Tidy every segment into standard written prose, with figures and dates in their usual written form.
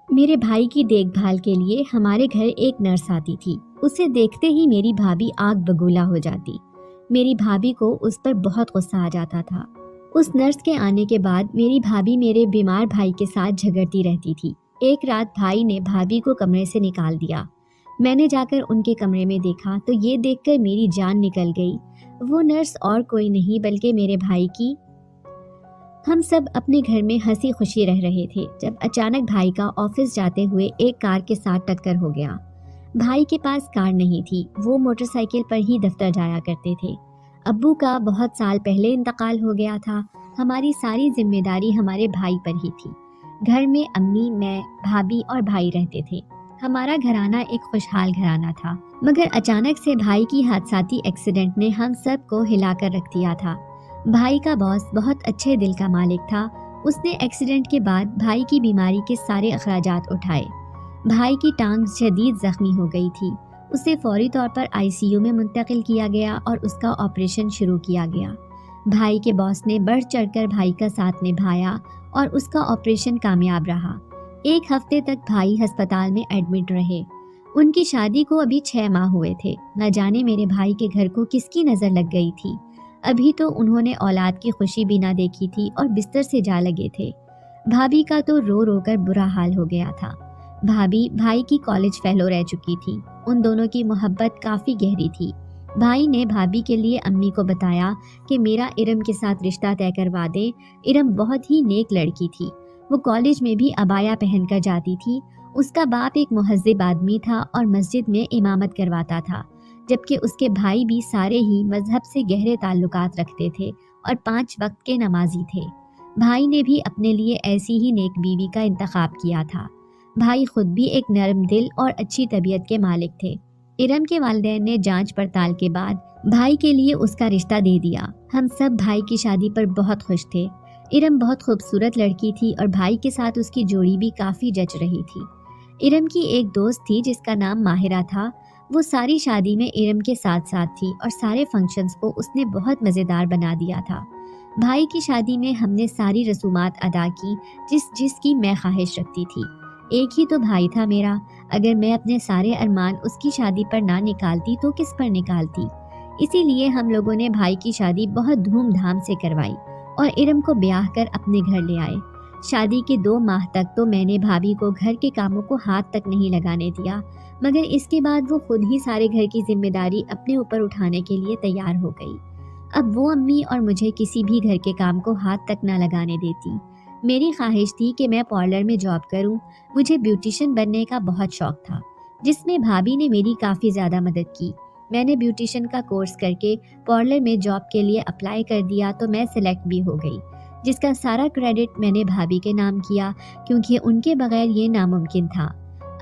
میرے بھائی کی دیکھ بھال کے لیے ہمارے گھر ایک نرس آتی تھی۔ اسے دیکھتے ہی میری بھابھی آگ بگولا ہو جاتی۔ میری بھابھی کو اس پر بہت غصہ آ جاتا تھا۔ اس نرس کے آنے کے بعد میری بھابھی میرے بیمار بھائی کے ساتھ جھگڑتی رہتی تھی۔ ایک رات بھائی نے بھابھی کو کمرے سے نکال دیا۔ میں نے جا کر ان کے کمرے میں دیکھا تو یہ دیکھ کر میری جان نکل گئی۔ وہ نرس اور کوئی نہیں بلکہ میرے بھائی کی۔ ہم سب اپنے گھر میں ہنسی خوشی رہ رہے تھے جب اچانک بھائی کا آفس جاتے ہوئے ایک کار کے ساتھ ٹکر ہو گیا۔ بھائی کے پاس کار نہیں تھی، وہ موٹر سائیکل پر ہی دفتر جایا کرتے تھے۔ ابو کا بہت سال پہلے انتقال ہو گیا تھا۔ ہماری ساری ذمہ داری ہمارے بھائی پر ہی تھی۔ گھر میں امی، میں، بھابھی اور بھائی رہتے تھے۔ ہمارا گھرانہ ایک خوشحال گھرانہ تھا، مگر اچانک سے بھائی کی حادثاتی ایکسیڈنٹ نے ہم سب کو ہلا کر رکھ دیا تھا۔ بھائی کا باس بہت اچھے دل کا مالک تھا۔ اس نے ایکسیڈنٹ کے بعد بھائی کی بیماری کے سارے اخراجات اٹھائے۔ بھائی کی ٹانگ شدید زخمی ہو گئی تھی۔ اسے فوری طور پر ICU میں منتقل کیا گیا اور اس کا آپریشن شروع کیا گیا۔ بھائی کے باس نے بڑھ چڑھ کر بھائی کا ساتھ نبھایا اور اس کا آپریشن کامیاب رہا۔ ایک ہفتے تک بھائی ہسپتال میں ایڈمٹ رہے۔ ان کی شادی کو ابھی 6 ماہ ہوئے تھے۔ نہ جانے میرے بھائی کے گھر کو کس کی نظر لگ گئی تھی۔ ابھی تو انہوں نے اولاد کی خوشی بھی نہ دیکھی تھی اور بستر سے جا لگے تھے۔ بھابھی کا تو رو رو کر برا حال ہو گیا تھا۔ بھابھی بھائی کی کالج فیلو رہ چکی تھی۔ ان دونوں کی محبت کافی گہری تھی۔ بھائی نے بھابھی کے لیے امی کو بتایا کہ میرا ارم کے ساتھ رشتہ طے کروا دے۔ ارم بہت ہی نیک لڑکی تھی۔ وہ کالج میں بھی عبایا پہن کر جاتی تھی۔ اس کا باپ ایک مہذب آدمی تھا اور مسجد میں امامت کرواتا تھا، جبکہ اس کے بھائی بھی سارے ہی مذہب سے گہرے تعلقات رکھتے تھے اور 5 وقت کے نمازی تھے۔ بھائی نے بھی اپنے لیے ایسی ہی نیک بیوی کا انتخاب کیا تھا۔ بھائی خود بھی ایک نرم دل اور اچھی طبیعت کے مالک تھے۔ ارم کے والدین نے جانچ پڑتال کے بعد بھائی کے لیے اس کا رشتہ دے دیا۔ ہم سب بھائی کی شادی پر بہت خوش تھے۔ ارم بہت خوبصورت لڑکی تھی اور بھائی کے ساتھ اس کی جوڑی بھی کافی جچ رہی تھی۔ ارم کی ایک دوست تھی جس کا نام ماہرہ تھا۔ وہ ساری شادی میں ارم کے ساتھ تھی اور سارے فنکشنز کو اس نے بہت مزیدار بنا دیا تھا۔ بھائی کی شادی میں ہم نے ساری رسومات ادا کی جس کی میں خواہش رکھتی تھی۔ ایک ہی تو بھائی تھا میرا۔ اگر میں اپنے سارے ارمان اس کی شادی پر نہ نکالتی تو کس پر نکالتی؟ اسی لیے ہم لوگوں نے بھائی کی شادی بہت دھوم دھام سے کروائی اور ارم کو بیاہ کر اپنے گھر لے آئے۔ شادی کے 2 ماہ تک تو میں نے بھابھی کو گھر کے کاموں کو ہاتھ تک نہیں لگانے دیا، مگر اس کے بعد وہ خود ہی سارے گھر کی ذمہ داری اپنے اوپر اٹھانے کے لیے تیار ہو گئی۔ اب وہ امی اور مجھے کسی بھی گھر کے کام کو ہاتھ تک نہ لگانے دیتی۔ میری خواہش تھی کہ میں پارلر میں جاب کروں۔ مجھے بیوٹیشین بننے کا بہت شوق تھا، جس میں بھابھی نے میری کافی زیادہ مدد کی۔ میں نے بیوٹیشین کا کورس کر کے پارلر میں جاب کے لیے اپلائی کر دیا تو میں سلیکٹ بھی ہو گئی، جس کا سارا کریڈٹ میں نے بھابھی کے نام کیا کیونکہ ان کے بغیر یہ ناممکن تھا۔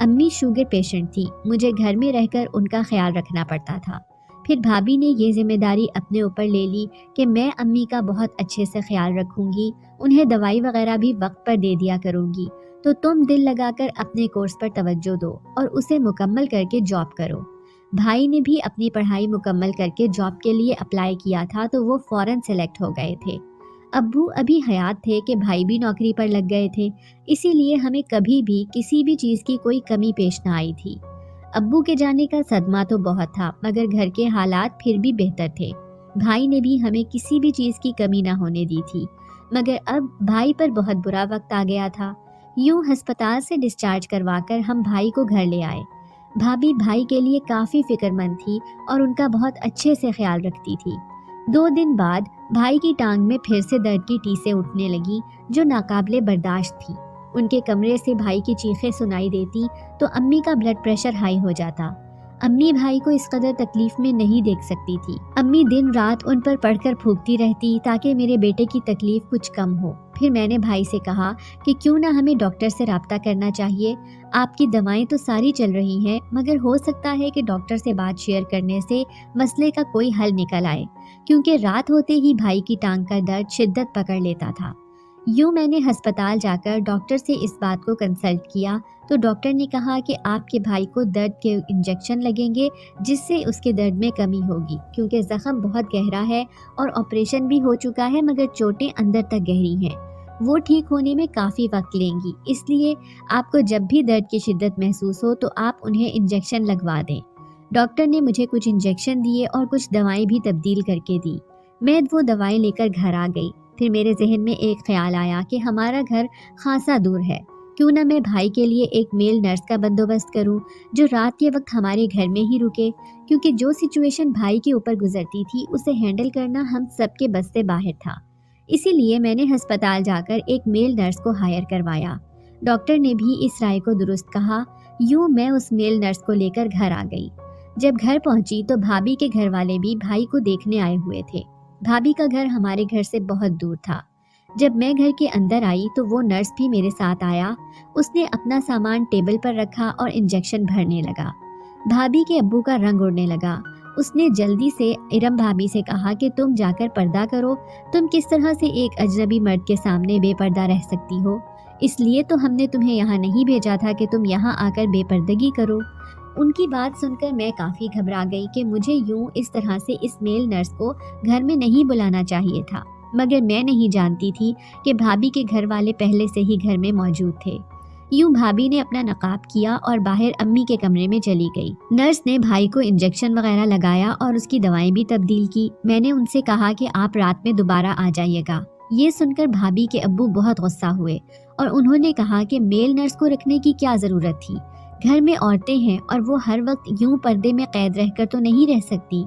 امی شوگر پیشنٹ تھی، مجھے گھر میں رہ کر ان کا خیال رکھنا پڑتا تھا۔ پھر بھابھی نے یہ ذمہ داری اپنے اوپر لے لی کہ میں امی کا بہت اچھے سے خیال رکھوں گی، انہیں دوائی وغیرہ بھی وقت پر دے دیا کروں گی، تو تم دل لگا کر اپنے کورس پر توجہ دو اور اسے مکمل کر کے جاب کرو۔ بھائی نے بھی اپنی پڑھائی مکمل کر کے جاب کے لیے اپلائی کیا تھا تو وہ فوراً سلیکٹ ہو گئے تھے۔ ابو ابھی حیات تھے کہ بھائی بھی نوکری پر لگ گئے تھے، اسی لیے ہمیں کبھی بھی کسی بھی چیز کی کوئی کمی پیش نہ آئی تھی۔ ابو کے جانے کا صدمہ تو بہت تھا، مگر گھر کے حالات پھر بھی بہتر تھے۔ بھائی نے بھی ہمیں کسی بھی چیز کی کمی نہ ہونے دی تھی، مگر اب بھائی پر بہت برا وقت آ گیا تھا۔ یوں ہسپتال سے ڈسچارج کروا کر ہم بھائی کو گھر لے آئے۔ بھابھی بھائی کے لیے کافی فکر مند تھی اور ان کا بہت اچھے سے خیال رکھتی تھی۔ 2 دن بعد بھائی کی ٹانگ میں پھر سے درد کی ٹیسیں اٹھنے لگی جو ناقابل برداشت تھی۔ ان کے کمرے سے بھائی کی چیخیں سنائی دیتی تو امی کا بلڈ پریشر ہائی ہو جاتا۔ امی بھائی کو اس قدر تکلیف میں نہیں دیکھ سکتی تھی۔ امی دن رات ان پر پڑھ کر پھونکتی رہتی تاکہ میرے بیٹے کی تکلیف کچھ کم ہو۔ پھر میں نے بھائی سے کہا کہ کیوں نہ ہمیں ڈاکٹر سے رابطہ کرنا چاہیے۔ آپ کی دوائیں تو ساری چل رہی ہیں، مگر ہو سکتا ہے کہ ڈاکٹر سے بات شیئر کرنے سے مسئلے کا کوئی حل نکل آئے، کیونکہ رات ہوتے ہی بھائی کی ٹانگ کا درد شدت پکڑ لیتا تھا۔ یوں میں نے ہسپتال جا کر ڈاکٹر سے اس بات کو کنسلٹ کیا تو ڈاکٹر نے کہا کہ آپ کے بھائی کو درد کے انجیکشن لگیں گے جس سے اس کے درد میں کمی ہوگی، کیونکہ زخم بہت گہرا ہے اور آپریشن بھی ہو چکا ہے مگر چوٹیں اندر تک گہری ہیں۔ وہ ٹھیک ہونے میں کافی وقت لیں گی، اس لیے آپ کو جب بھی درد کی شدت محسوس ہو تو آپ انہیں انجیکشن لگوا دیں۔ ڈاکٹر نے مجھے کچھ انجیکشن دیے اور کچھ دوائیں بھی تبدیل کر کے دی۔ میں وہ دوائیں لے کر گھر آ گئی۔ پھر میرے ذہن میں ایک خیال آیا کہ ہمارا گھر خاصا دور ہے، کیوں نہ میں بھائی کے لیے ایک میل نرس کا بندوبست کروں جو رات کے وقت ہمارے گھر میں ہی رکے، کیونکہ جو سچویشن بھائی کے اوپر گزرتی تھی اسے ہینڈل کرنا ہم سب کے بس سے باہر تھا۔ اسی لیے میں نے ہسپتال جا کر ایک میل نرس کو ہائر کروایا۔ ڈاکٹر نے بھی اس رائے کو درست کہا۔ یوں میں اس میل نرس کو لے کر گھر آ گئی۔ جب گھر پہنچی تو بھابھی کے گھر والے بھی بھائی کو دیکھنے آئے ہوئے تھے۔ بھابھی کا گھر ہمارے گھر سے بہت دور تھا۔ جب میں گھر کے اندر آئی تو وہ نرس بھی میرے ساتھ آیا۔ اس نے اپنا سامان ٹیبل پر رکھا اور انجیکشن بھرنے لگا۔ بھابھی کے ابو کا رنگ اڑنے لگا۔ اس نے جلدی سے ارم بھابھی سے کہا کہ تم جا کر پردہ کرو، تم کس طرح سے ایک اجنبی مرد کے سامنے بے پردہ رہ سکتی ہو؟ اس لیے تو ہم نے تمہیں یہاں نہیں بھیجا تھا کہ تم یہاں آ کر بے پردگی کرو۔ ان کی بات سن کر میں کافی گھبرا گئی کہ مجھے یوں اس طرح سے اس میل نرس کو گھر میں نہیں بلانا چاہیے تھا، مگر میں نہیں جانتی تھی کہ بھابھی کے گھر والے پہلے سے ہی گھر میں موجود تھے۔ یوں بھابھی نے اپنا نقاب کیا اور باہر امی کے کمرے میں چلی گئی۔ نرس نے بھائی کو انجیکشن وغیرہ لگایا اور اس کی دوائیں بھی تبدیل کی۔ میں نے ان سے کہا کہ آپ رات میں دوبارہ آ جائیے گا۔ یہ سن کر بھابھی کے ابو بہت غصہ ہوئے اور انہوں نے کہا کہ میل نرس کو رکھنے کی کیا ضرورت تھی؟ گھر میں عورتیں ہیں اور وہ ہر وقت یوں پردے میں قید رہ کر تو نہیں رہ سکتی۔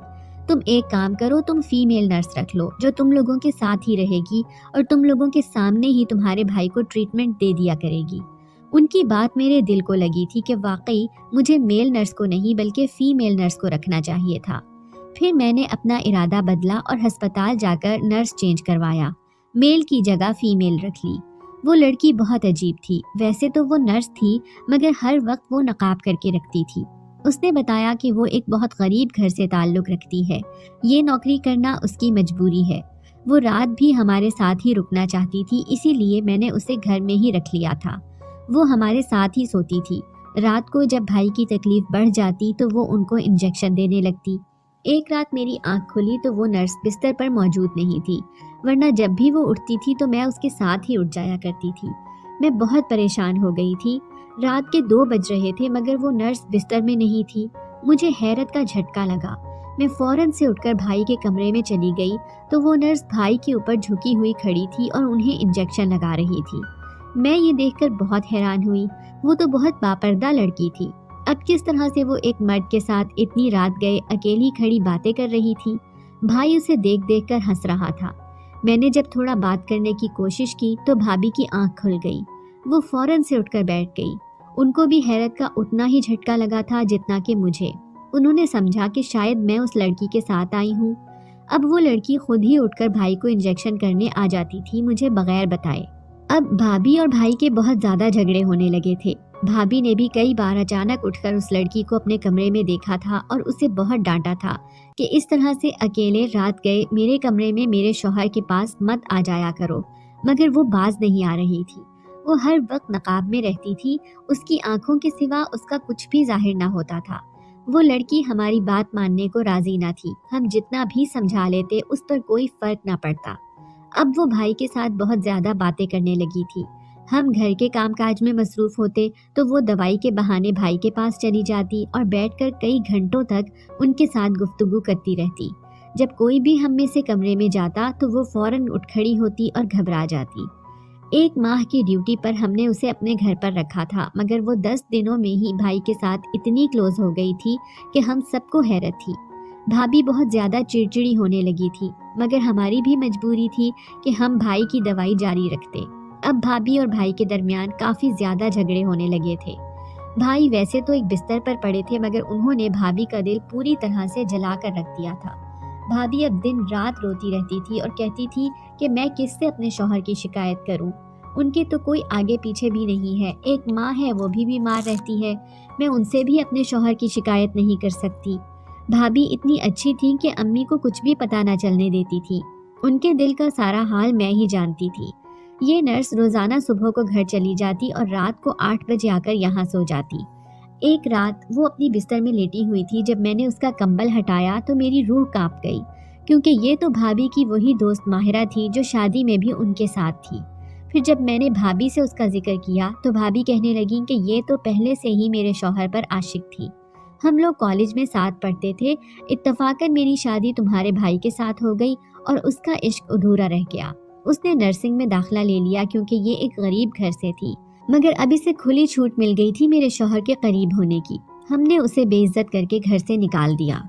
تم ایک کام کرو، تم فیمیل نرس رکھ لو جو تم لوگوں کے ساتھ ہی رہے گی اور تم لوگوں کے سامنے ہی تمہارے بھائی کو ٹریٹمنٹ دے دیا کرے گی۔ ان کی بات میرے دل کو لگی تھی کہ واقعی مجھے میل نرس کو نہیں بلکہ فیمیل نرس کو رکھنا چاہیے تھا۔ پھر میں نے اپنا ارادہ بدلا اور ہسپتال جا کر نرس چینج کروایا، میل کی جگہ فیمیل رکھ لی۔ وہ لڑکی بہت عجیب تھی، ویسے تو وہ نرس تھی مگر ہر وقت وہ نقاب کر کے رکھتی تھی۔ اس نے بتایا کہ وہ ایک بہت غریب گھر سے تعلق رکھتی ہے، یہ نوکری کرنا اس کی مجبوری ہے۔ وہ رات بھی ہمارے ساتھ ہی رکنا چاہتی تھی، اسی لیے میں نے اسے گھر میں ہی رکھ لیا تھا۔ وہ ہمارے ساتھ ہی سوتی تھی۔ رات کو جب بھائی کی تکلیف بڑھ جاتی تو وہ ان کو انجیکشن دینے لگتی۔ ایک رات میری آنکھ کھلی تو وہ نرس بستر پر موجود نہیں تھی، ورنہ جب بھی وہ اٹھتی تھی تو میں اس کے ساتھ ہی اٹھ جایا کرتی تھی۔ میں بہت پریشان ہو گئی تھی۔ رات کے 2 بج رہے تھے مگر وہ نرس بستر میں نہیں تھی۔ مجھے حیرت کا جھٹکا لگا۔ میں فوراً سے اٹھ کر بھائی کے کمرے میں چلی گئی تو وہ نرس بھائی کے اوپر جھکی ہوئی کھڑی تھی اور انہیں انجیکشن لگا رہی تھی۔ میں یہ دیکھ کر بہت حیران ہوئی۔ وہ تو بہت باپردہ لڑکی تھی، اب کس طرح سے وہ ایک مرد کے ساتھ اتنی رات گئے اکیلی کھڑی باتیں کر رہی تھی؟ بھائی اسے دیکھ دیکھ کر ہنس رہا تھا۔ میں نے جب تھوڑا بات کرنے کی کوشش کی تو بھابھی کی آنکھ کھل گئی۔ وہ فوراً سے اٹھ کر بیٹھ گئی۔ ان کو بھی حیرت کا اتنا ہی جھٹکا لگا تھا جتنا کہ مجھے۔ انہوں نے سمجھا کہ شاید میں اس لڑکی کے ساتھ آئی ہوں۔ اب وہ لڑکی خود ہی اٹھ کر بھائی کو انجیکشن کرنے آ جاتی تھی مجھے بغیر بتائے۔ اب بھابھی اور بھائی کے بہت زیادہ جھگڑے ہونے لگے تھے۔ بھابھی نے بھی کئی بار اچانک اٹھ کر اس لڑکی کو اپنے کمرے میں دیکھا تھا اور اسے بہت ڈانٹا تھا کہ اس طرح سے اکیلے رات گئے میرے کمرے میں میرے شوہر کے پاس مت آ جایا کرو، مگر وہ باز نہیں آ رہی تھی۔ وہ ہر وقت نقاب میں رہتی تھی، اس کی آنکھوں کے سوا اس کا کچھ بھی ظاہر نہ ہوتا تھا۔ وہ لڑکی ہماری بات ماننے کو راضی نہ تھی، ہم جتنا بھی سمجھا لیتے اس پر کوئی فرق نہ پڑتا۔ اب وہ بھائی کے ساتھ بہت زیادہ باتیں کرنے لگی تھی۔ ہم گھر کے کام کاج میں مصروف ہوتے تو وہ دوائی کے بہانے بھائی کے پاس چلی جاتی اور بیٹھ کر کئی گھنٹوں تک ان کے ساتھ گفتگو کرتی رہتی۔ جب کوئی بھی ہم میں سے کمرے میں جاتا تو وہ فوراً اٹھ کھڑی ہوتی اور گھبرا جاتی۔ 1 ماہ کی ڈیوٹی پر ہم نے اسے اپنے گھر پر رکھا تھا، مگر وہ 10 دنوں میں ہی بھائی کے ساتھ اتنی کلوز ہو گئی تھی کہ ہم سب کو حیرت تھی۔ بھابھی بہت زیادہ چڑچڑی ہونے لگی تھی، مگر ہماری بھی مجبوری تھی کہ ہم بھائی کی دوائی جاری رکھتے۔ اب بھابھی اور بھائی کے درمیان کافی زیادہ جھگڑے ہونے لگے تھے۔ بھائی ویسے تو ایک بستر پر پڑے تھے مگر انہوں نے بھابھی کا دل پوری طرح سے جلا کر رکھ دیا تھا۔ بھابھی اب دن رات روتی رہتی تھی اور کہتی تھی کہ میں کس سے اپنے شوہر کی شکایت کروں، ان کے تو کوئی آگے پیچھے بھی نہیں ہے، ایک ماں ہے وہ بھی بیمار رہتی ہے، میں ان سے بھی اپنے شوہر کی شکایت نہیں کر سکتی۔ بھابھی اتنی اچھی تھی کہ امی کو کچھ بھی پتہ نہ چلنے دیتی تھی، ان کے دل کا سارا حال میں ہی جانتی تھی۔ یہ نرس روزانہ صبح کو گھر چلی جاتی اور رات کو 8 بجے آ کر یہاں سو جاتی۔ ایک رات وہ اپنی بستر میں لیٹی ہوئی تھی، جب میں نے اس کا کمبل ہٹایا تو میری روح کانپ گئی، کیونکہ یہ تو بھابھی کی وہی دوست ماہرہ تھی جو شادی میں بھی ان کے ساتھ تھی۔ پھر جب میں نے بھابھی سے اس کا ذکر کیا تو بھابھی کہنے لگیں کہ یہ تو پہلے سے ہی میرے شوہر پر عاشق تھی، ہم لوگ کالج میں ساتھ پڑھتے تھے، اتفاقاً میری شادی تمہارے بھائی کے ساتھ ہو گئی اور اس کا عشق ادھورا رہ گیا۔ اس نے نرسنگ میں داخلہ لے لیا کیونکہ یہ ایک غریب گھر سے تھی، مگر اب اسے کھلی چھوٹ مل گئی تھی میرے شوہر کے قریب ہونے کی۔ ہم نے اسے بے عزت کر کے گھر سے نکال دیا۔